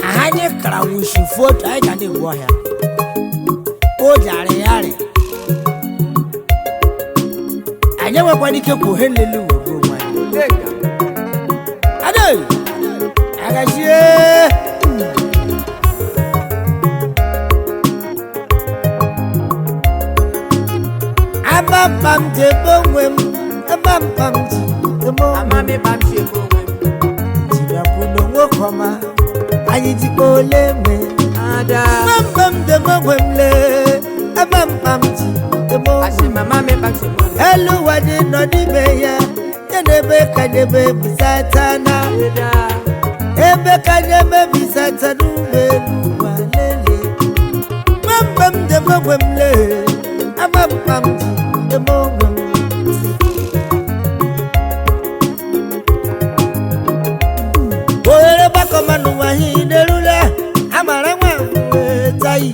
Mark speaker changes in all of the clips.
Speaker 1: Ahanye krawushi foto ai ga de go ya. O jare yare. Anya wa kwani ke ko helele wo go wa. Ade. Agashie. Bam je bongwem, bam ji,
Speaker 2: Amame bam she bongwem.
Speaker 1: Tira kuno ngokoma, ayi ji koleme.
Speaker 2: Ada.
Speaker 1: Bam je bongwem le, bam ji,
Speaker 2: Ase mama me bam she bongwem.
Speaker 1: Elu wadi no di beya, yenebe kadebe bisatana. Ebe kadebe bisatanu belu walele. Bam je bongwem le, bam ji. Oere bakomanu wahi derula amara wa tai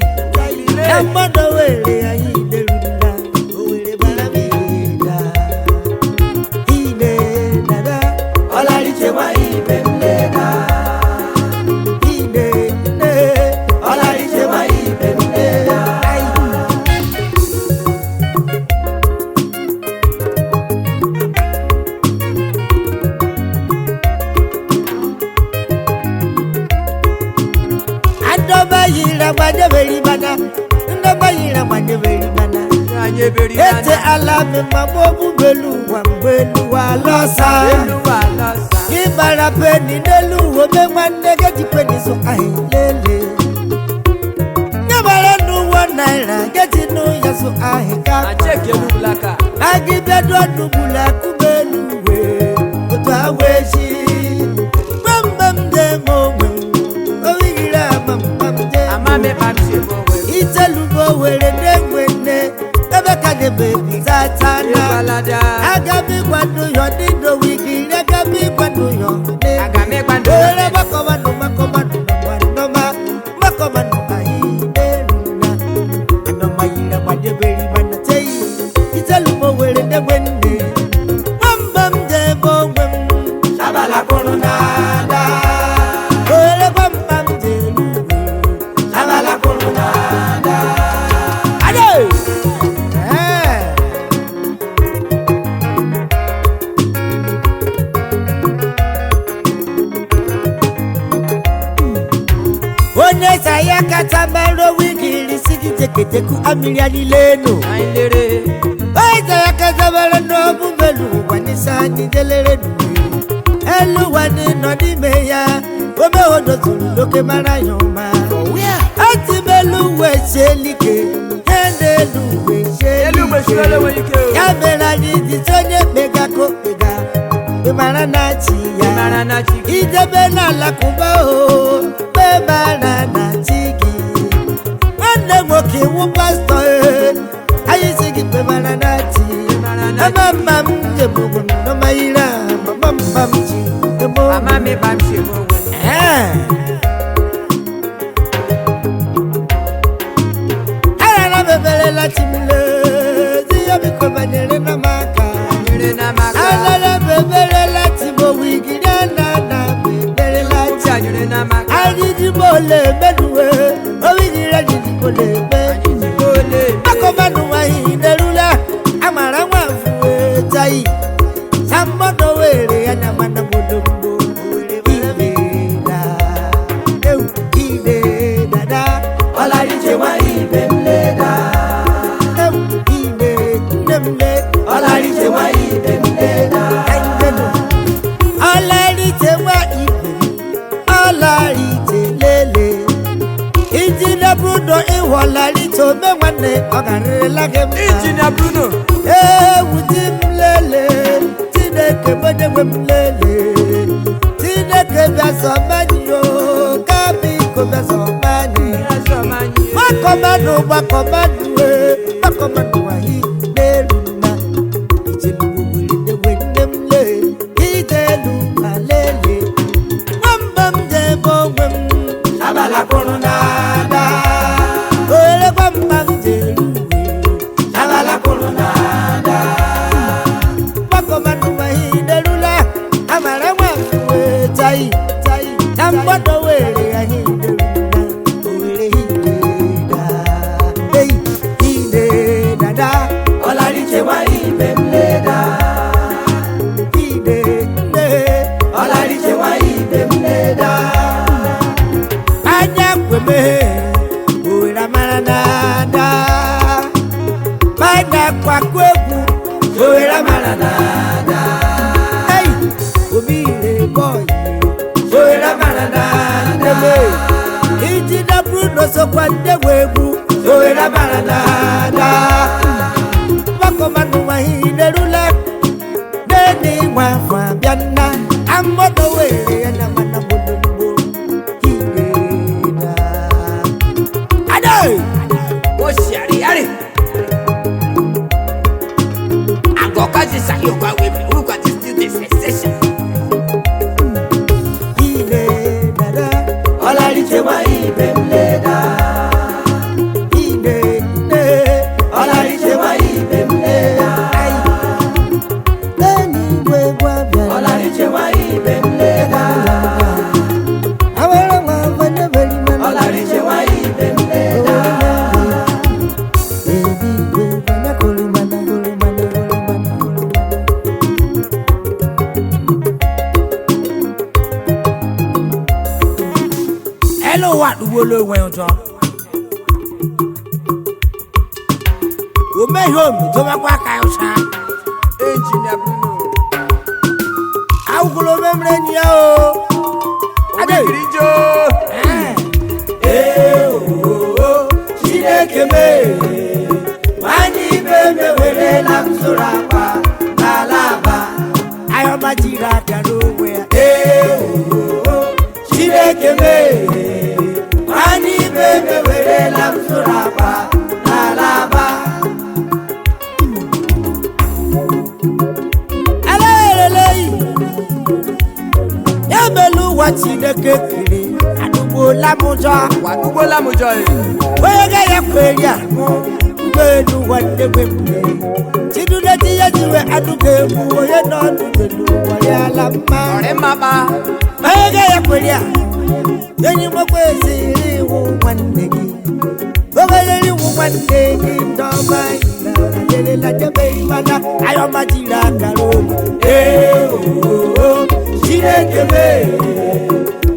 Speaker 1: amodo were ahi derula oere baramida ide dada olari chewa ibemleda ide ne olari chewa ibemleda Ete alame mabobu belu wa losa. Ibara peni delu obe manege jipeni so ahilele. Nyabara nuwa naira geti nu yaso ahika.
Speaker 2: Acheke nubulaka.
Speaker 1: Agibedo nubulaku belu we. Oto aweshi. Bam de momwe. Owigira bam de.
Speaker 2: Amame bam she bongwem.
Speaker 1: Itelubo were dengwene. Ebe baby satana. Agami kwadu yo dido wiki. Agami kwadu yo.
Speaker 2: Agame kwadu yo.
Speaker 1: Ore makomanu makomanu ayi deruna. Anoma yira wade beri mana tei. Itelubo were dengwene. Bam de bongwem. Shabala kono nada. Ore bam de luwe. Shabala kono nada. Ade. One saya kata maro wiki sigi teketeku amiriani leno.
Speaker 2: Ailere.
Speaker 1: Saya kata maro no bumelu wani sani delere du. Elu wani no di meya. Ome hodo tulu loke mara yoma. Ati melu we shelike. Hende lu we shelike. Kamera ni disonye mega ko mega. Imara na chiya. Ijebe na lakuba o. Banana tiki, ande moki wu pastor. Ayi sigi pe banana tiki. Mama mje bugu no maira, mama mji.
Speaker 2: Mama me bam she bongwem.
Speaker 1: Ara na bebele la timile, ziyo biko banyere na maka. Ara na bebele la timo wigi na bebele la timo. Ajiji bole meduwe, owijira jiji bole me. Akomanu wa hiderula, amara wa fuwe tai. Sambodo were anamana bodumbo, ide dada, olariche wa ibemleda. Ide nemle, olariche wa ibemleda. Olariche wa lele. Injina Bruno iwolari to me wane ogare lage ma.
Speaker 2: Injina Bruno.
Speaker 1: Wudim lele. Tineke mone wem lele. Tineke biaso manyo. Kabi ko biaso mani. Makomanu wahi neruna. Ijelu wili wenem le. Ijelu alele. Shabala kono nada. Ore bam de luwe. Shabala kono nada. kwa kwebu owera maranada hey obi le boy owera maranada iji da bruno so kwa ndegwebu owera maranada bako manu wa hiderula deni wa fa bianna amodo were na mana bodumbo hideda adai
Speaker 2: o shari yare agokaji sayoka we who got still the sensation
Speaker 1: hideda olariche wa ibemleda hideda olariche wa ibemleda deni we wa bianna olariche wa ibemleda awara ma vana beli man olariche wa ibemleda hello what wolo wen to o me home to ba kwa ka usa
Speaker 2: engineer Bruno
Speaker 1: awulo memre ni o ade
Speaker 2: Grijo
Speaker 1: Chineke me wani bebe were la msura kwa nalaba ayo majira karowe Chineke me wani bebe were la msura kwa nalaba alelelei yamelu wa Chineke kiri adugbo lamujo
Speaker 2: wadugbo lamujo
Speaker 1: wega ya kweria gbenu wande gbembe tidude ti yejiwe aduge mu oye no dudelu wale alama
Speaker 2: ore mama
Speaker 1: wega ya kweria yenyi mo kwesi ri wu wande gi wega ri wu wande gi ndo mai na lele la jebe ibada ayo majira karo Chineke me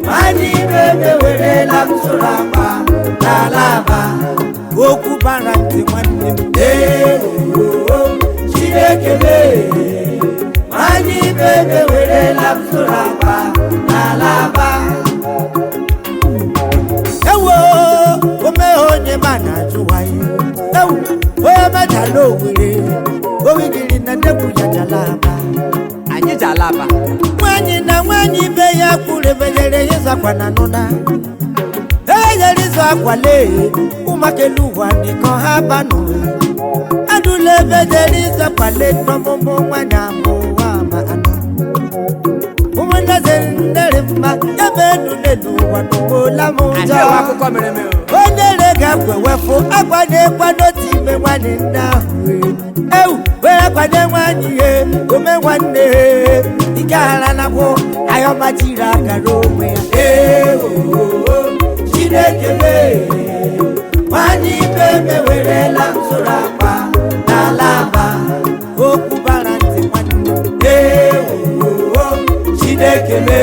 Speaker 1: mani bebe were la msuraba nalaba oku baranti mwanne Chineke me mani bebe were la msuraba nalaba ewo ome onye mana juwai ewo o madalo were o wigiri na debu ya jalaba
Speaker 2: anyị jalaba
Speaker 1: nwanyi na nwanyi be ya kure bedere yeza kwa nanuna eyerizo akwale umakelu wani ko habanu adule bederizo kwale tomomo mwana wa maana umanda zendere ma yabenu nenu wanu la moja
Speaker 2: ande wa akụkọ mere me
Speaker 1: onere ga kwewefu akwade kwado time nwani na ewu were kwade nwani ye ome nwanne ikara na bo ayo majira karo me Chineke me nwani bebe were la msura kwa nalaba oku baranti nwanne Chineke me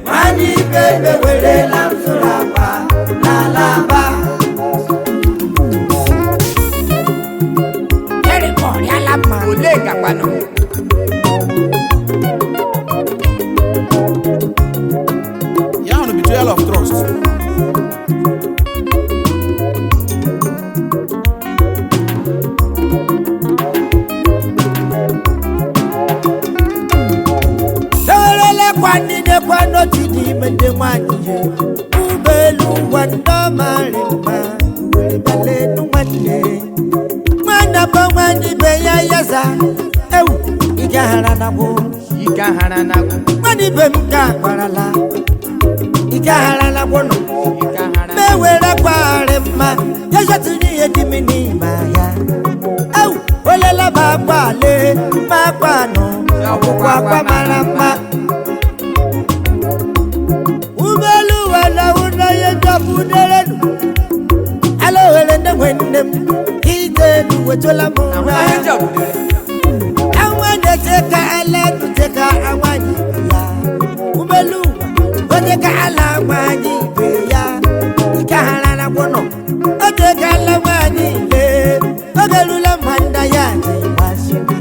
Speaker 1: nwani bebe were la msura kwa nalaba
Speaker 2: ole gakwanụ
Speaker 3: ya on betrayal of trust
Speaker 1: Dawele kwani de kwano tidi mende mwani ye ubelu wando marima ubele nu mwani mwana pa mwani be ya yaza ewu igahara na bo
Speaker 2: igahara na go
Speaker 1: mwani be mka parala igahara na bono
Speaker 2: igahara
Speaker 1: me wera kware ma yaza tuni edimini ma ya ewu olela ba kwale ma kwano kwa marama ubelu wala una yenda budelenu alo welende wendem ite duwetola mo
Speaker 2: na wa hejo budere
Speaker 1: awande teka ala teka awani ya ubelu weteka ala awani ya ikahara na bono oteka ala awani le ogelula ma nna ya dị masịrị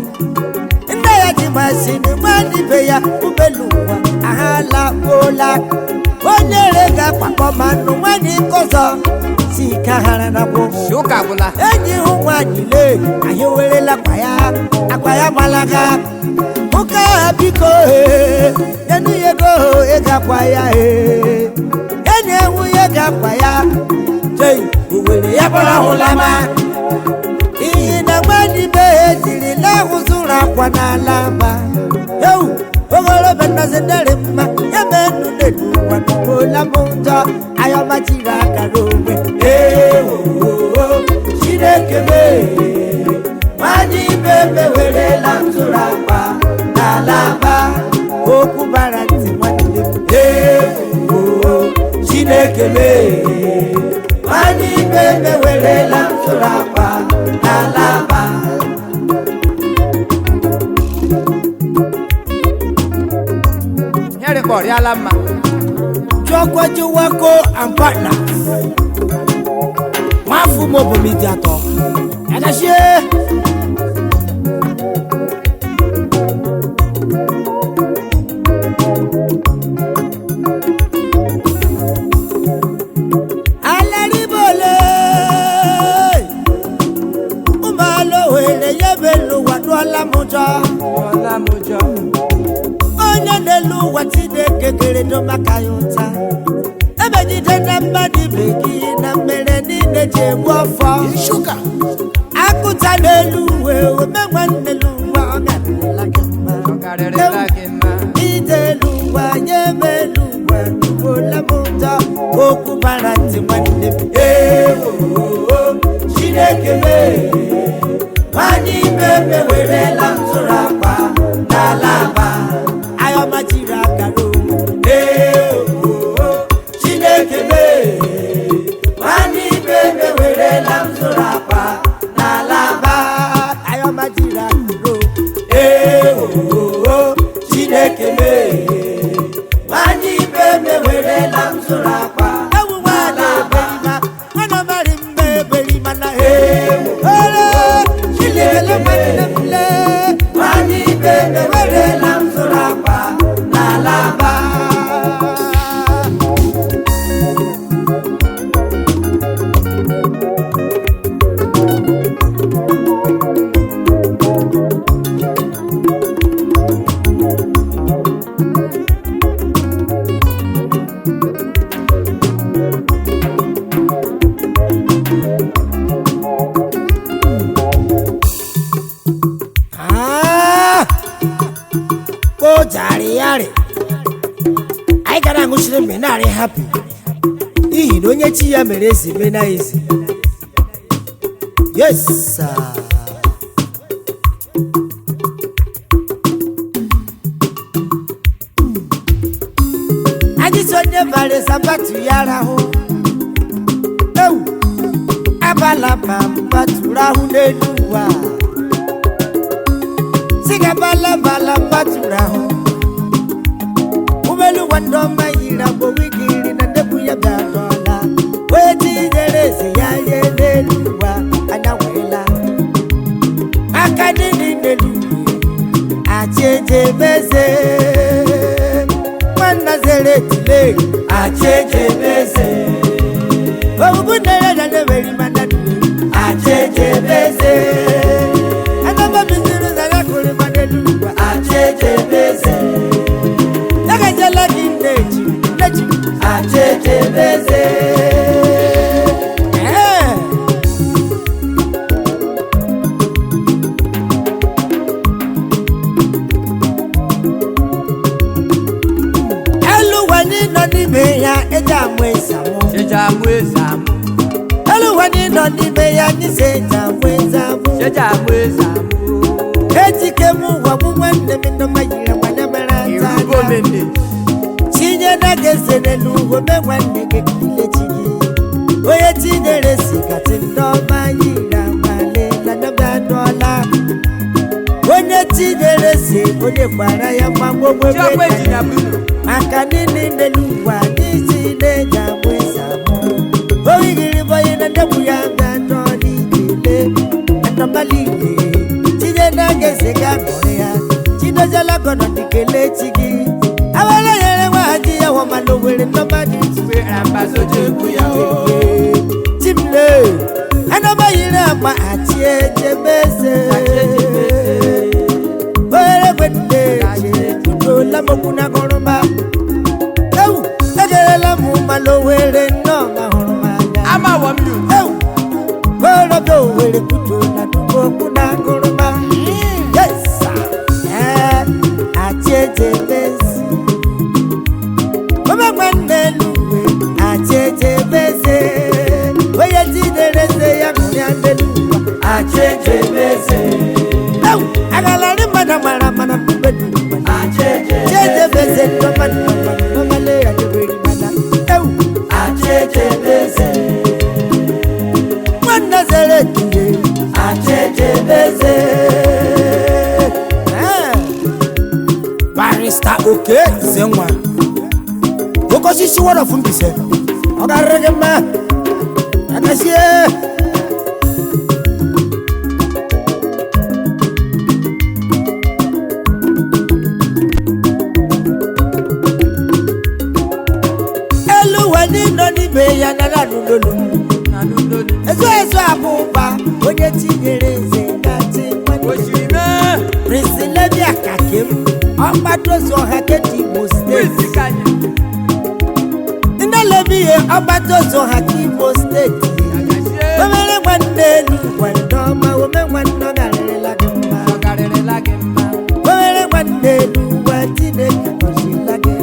Speaker 1: nna ya dị masịrị nwanne ibe ya ụgbọelu ụwa ahala ola onye rega kpakpọ manụ nwanne nkọzọ si ka hara na bụ
Speaker 2: Shuka bula.
Speaker 1: enyi hụ nwaanyị lee anyị werela akwa ya gbalaga ụka biko enu ya ego ego akwa ya enyi enwunye ga-akwa ya jei owere ya kpọrọ hụlama iyi na nwanne ibe ha jiri lahụzụrụ akwa n'ala mba eu ogolobe nnọzidere mma ya menu na-edu nwanụola m njọ ayọmachiri aka n'ogbe Chineke mee nwanne ibe mewerela mzụrụ akwa n'ala mba okwu bara ntị nwanne m Chineke mee nwanne ibe mewerela mzụrụ akwa n'ala mba
Speaker 2: Nyere kori alama.
Speaker 1: Chokwaji Wako and partners Mafu Mobo Media Talk Adashie Alaribole Umalo wele yebelu wadwala muja
Speaker 2: Wala moja.
Speaker 1: onye n'elu watide kekere domakayota ebe jide na mmadụ ibe gị na mmere niile ji egbu ọfọ
Speaker 3: Shuka.
Speaker 1: akụta n'elu uwe omenwe n'elu ụwa ọ garịrịla gị mma
Speaker 2: Ogarela kema.
Speaker 1: ide elu ụwa nye ebe elu ụwa ugbola m ụjọ okwu bara ntị nwanne m Chineke mee nwanne ibe mewerela mzụrụ akwa n'ala mba ayọmachiri aka n'ogbe Chineke mee nwanne ibe mewerela mzụrụ akwa n'ala mba ayọmachiri aka n'ogbe Chineke mee nwanne ibe mewerela mzụrụ akwa n'ala mba nwanne mari mbe eberima na Chineke mmadụ nwanne ibe mewerela mzụrụ akwa n'ala mba Yari anyị gara ṅụchiri mgbe narị happy n'ihi na onye chi ya mere ezi mee na ezi yes sir. anyị si onye bara sabatu ya rahụ ewu abala ma mbatụrụ ahụ n'elu ụwa sigabala bala mbatụrụ ahụ umelu wando mayira bowigiri na ndebu ya gadola weti nyerezi ya yeneluwa anawela akadini nelu acheje beze mwana zeretile acheje beze obunere na nebeli manadu acheje beze anaba miziru zara kuri maneluwa acheje beze Acheche beze Eluwani no nibe ya eja mwezamu
Speaker 2: Seja mwezamu.
Speaker 1: Eluwani no nibe ya ni seja mwezamu
Speaker 2: Seja mwezamu.
Speaker 1: Etike mu wa mu wende mindo mayira manyamara
Speaker 2: Irugo mende.
Speaker 1: Chinye na geze n'eluwo mewande gekile chigi Oye tinyere sikati ndoma yira malela nabadola Onye tinyere si onye kwara ya mambo
Speaker 2: Chokwe jinya bunu.
Speaker 1: Maka nini n'eluwa nisi neja mwezamu Oigiri boye na ndebu ya mdadoli kile Anamaliye mena gezega noya chinojala kono dikele chigi awala yere waji ya wamalo wele nobody
Speaker 2: We ambazo jebuya o.
Speaker 1: Timle anaba yira ma achie jebese wele wende kutola mokuna koroma eu tegela mu malo wele no mahoroma
Speaker 2: Ama wa mute.
Speaker 1: eu wele do wele kutola mokuna koroma yes achie jebese mama mandeluwe achie jebese weye tiderese ya munyandeluwa achie jebese eu agalari mana mara mana bedu achie jebese no mana le ya jeberi mana eu achie jebese manda zere tuje achie jebese barista okay zenwa Koko sisi wala fumbise Ogarege ma Akasie Elu wani noni beya nana nulolu Ezo abuba Onye tigereze Nati wani
Speaker 2: Oshime.
Speaker 1: Prisilevi akakem Ọgbatozo haketi mostes
Speaker 2: Wizikanya.
Speaker 1: Inaleviye ọgbatozo hakimo state Omere nwanne Wandoma ome nwanne Garela gemma
Speaker 2: Ogarere lage mma.
Speaker 1: Omere nwanne Watineke koshilage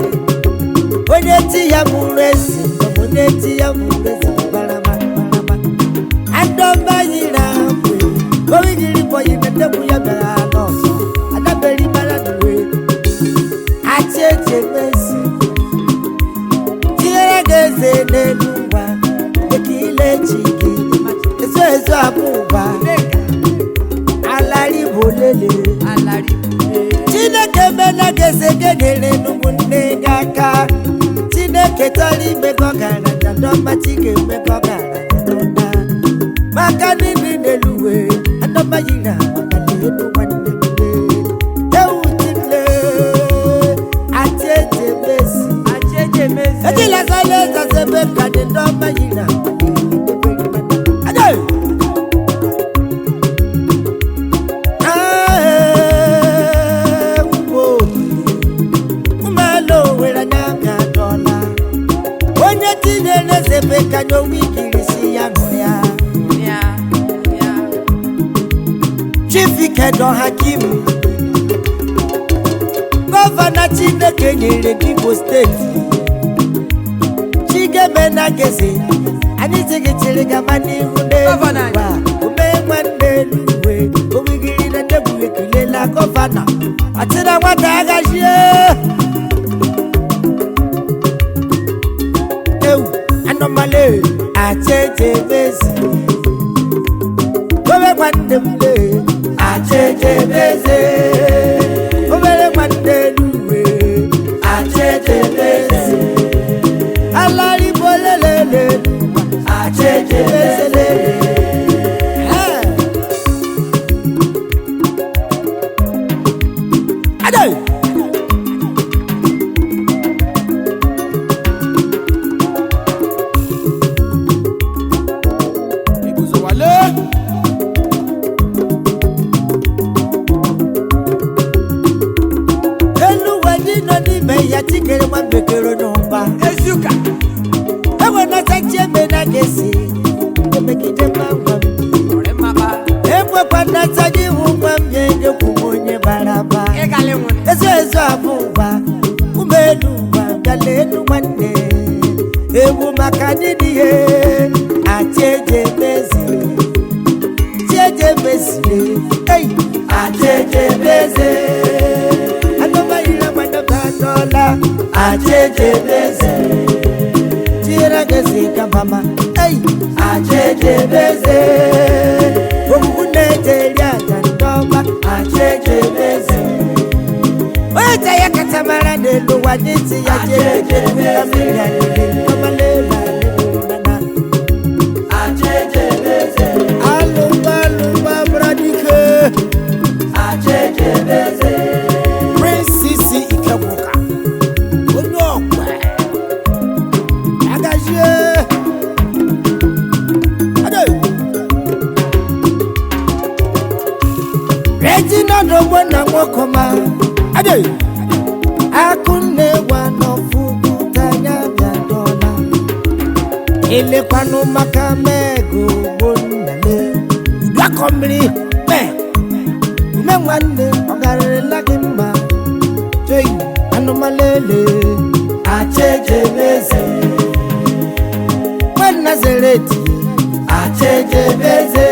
Speaker 1: Onye ti ya muresi Onye ti ya muresi Barama Andoma yira mwe Owigiri boyi Netebu ya bera noso Adaberi maraduwe Acheche mesi Tiregeze neluwa Ekile chiki Ezo abuba Alari bolele
Speaker 2: Alari.
Speaker 1: Chineke mena geze gegere numunne gaka Chineke tori meko garanya Doma chike meko garanya Dona Maka nini neluwe Andoma yira Makale nuwane mule Ewu timle Acheche mesi
Speaker 2: Acheche meze.
Speaker 1: Eti la sale za sebe kade Doma yira Ade Umalo wera nyamya dola Onye tinele sebe kanyo wikirisi ya ngoya
Speaker 2: Nya. Nya.
Speaker 1: Chifike don hakimu Governor Chineke nyere Igbo steeti Chigeme na geze Anyị tigitiri gama n'ihu
Speaker 2: Governor.
Speaker 1: n'eluwa Ume nwanne eluwe Owigiri na ndebu ekilela gọvanọ Atịna nwata agajie Ewu anọmale Acheche mezi Owe nwanne m le Acheche mezi Obere nwanne eluwe Acheche mezi Alari bolelele Acheche mezi Ade
Speaker 3: Ibuzo wale.
Speaker 1: Eluwe dino n'ime ya tikere nwa bekere n'ụba
Speaker 2: Ezuka.
Speaker 1: Ewe na sachi eme na gesi Emegide mma
Speaker 2: Ore maba.
Speaker 1: Ekwekwa na sachi hụ nwa m ya enyekwu m onye baraba
Speaker 2: Egale nwune.
Speaker 1: Ezo abụba Umelu ụwa bịala enu nwanne Ewu maka n'ihe Acheche mezi Cheche mezile Ei Acheche mezi Adoma yira madaba dola Acheche mezi Tira gezi kamama Ei Acheche mezi Omune teria tandoma Acheche mezi Oye ya katamara nelu waniti ya jeje Kamira nili Kamalela nana Aluba bradike eji nọdụ na nwokoma ade akunne wa no fukutanya bịadọla elekwanụ maka mego gbonnale udakomri ume nwanne ọgarịrịla gị mma joyi anụmalele achejebeze nwa Nazareti achejebeze